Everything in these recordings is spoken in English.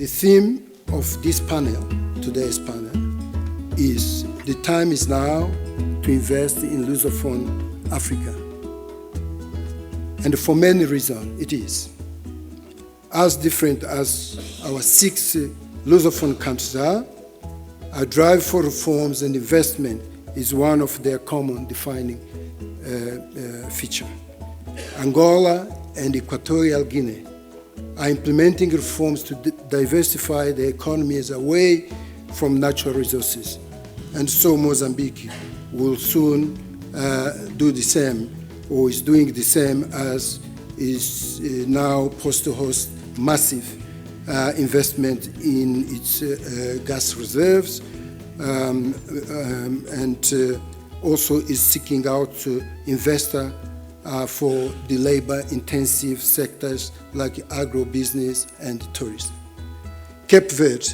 The theme of this panel, today's panel, is the time is now to invest in Lusophone Africa. And for many reasons it is. As different as our 6 Lusophone countries are, our drive for reforms and investment is one of their common defining feature. Angola and Equatorial Guinea are implementing reforms to diversify their economies away from natural resources. And so Mozambique will soon do the same, or is doing the same, as is now poised to host massive investment in its gas reserves, and also is seeking out investors for the labor-intensive sectors like agribusiness and tourism. Cape Verde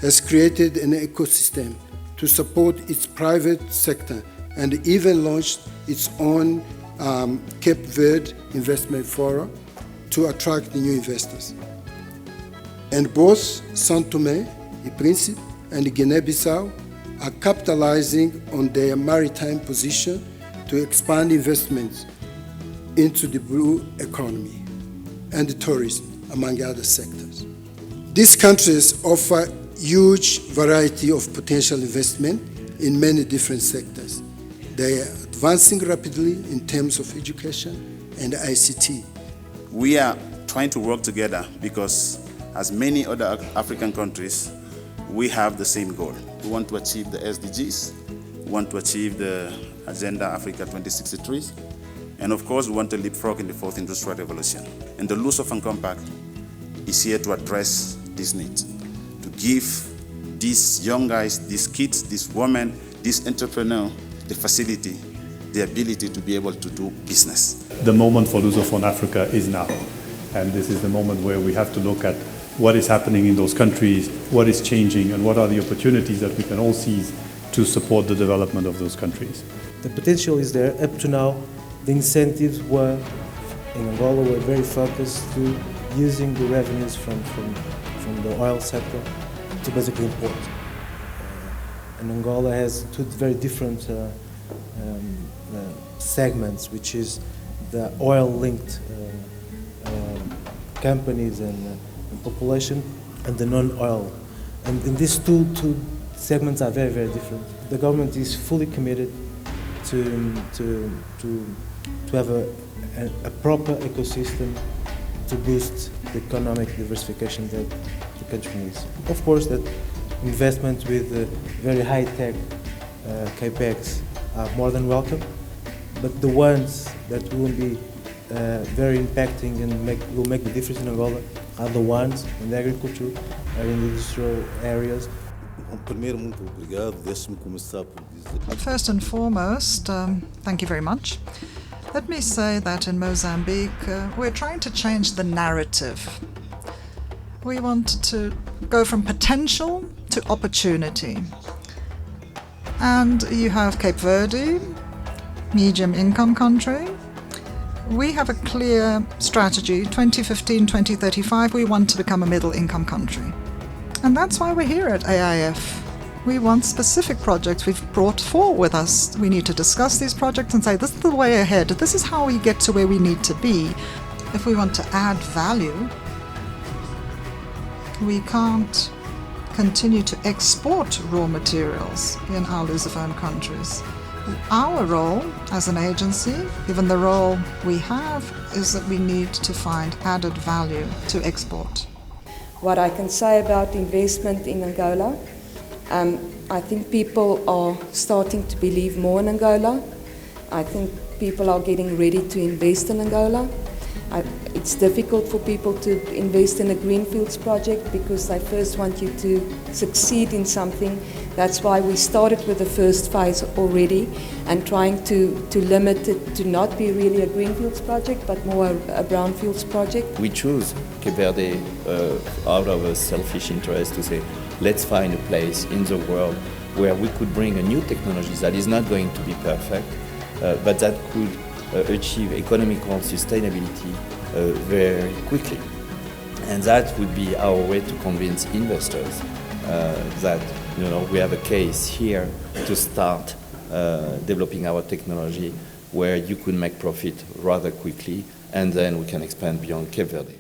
has created an ecosystem to support its private sector and even launched its own Cape Verde Investment Forum to attract new investors. And both São Tomé e Príncipe and Guinea-Bissau are capitalizing on their maritime position to expand investments into the blue economy and tourism, among other sectors. These countries offer huge variety of potential investment in many different sectors. They are advancing rapidly in terms of education and ICT. We are trying to work together because, as many other African countries, we have the same goal. We want to achieve the SDGs, we want to achieve the Agenda Africa 2063, and of course we want to leapfrog in the 4th Industrial Revolution. And the Lusophone Compact is here to address this need, to give these young guys, these kids, these women, these entrepreneurs the facility, the ability to be able to do business. The moment for Lusophone Africa is now, and this is the moment where we have to look at what is happening in those countries, what is changing, and what are the opportunities that we can all seize to support the development of those countries. The potential is there. Up to now, the incentives were, in Angola, were very focused to using the revenues from the oil sector to basically import. And Angola has 2 very different segments, which is the oil-linked companies and population, and the non-oil. And these two segments are very, very different. The government is fully committed to have a proper ecosystem to boost the economic diversification that the country needs. Of course, that investment with very high-tech capex are more than welcome, but the ones that will be very impacting and will make the difference in Angola are the ones in the agriculture or in the industrial areas. First and foremost, thank you very much. Let me say that in Mozambique, we're trying to change the narrative. We want to go from potential to opportunity. And you have Cape Verde, medium income country. We have a clear strategy, 2015-2035, we want to become a middle income country. And that's why we're here at AIF. We want specific projects we've brought forward with us. We need to discuss these projects and say, this is the way ahead. This is how we get to where we need to be. If we want to add value, we can't continue to export raw materials in our Lusophone countries. Our role as an agency, given the role we have, is that we need to find added value to export. What I can say about investment in Angola, I think people are starting to believe more in Angola. I think people are getting ready to invest in Angola. It's difficult for people to invest in a greenfields project because they first want you to succeed in something. That's why we started with the first phase already and trying to limit it to not be really a greenfields project but more a brownfields project. We choose Cape Verde out of a selfish interest to say, let's find a place in the world where we could bring a new technology that is not going to be perfect, but that could achieve economical sustainability very quickly. And that would be our way to convince investors that we have a case here to start developing our technology where you could make profit rather quickly, and then we can expand beyond Cape Verde.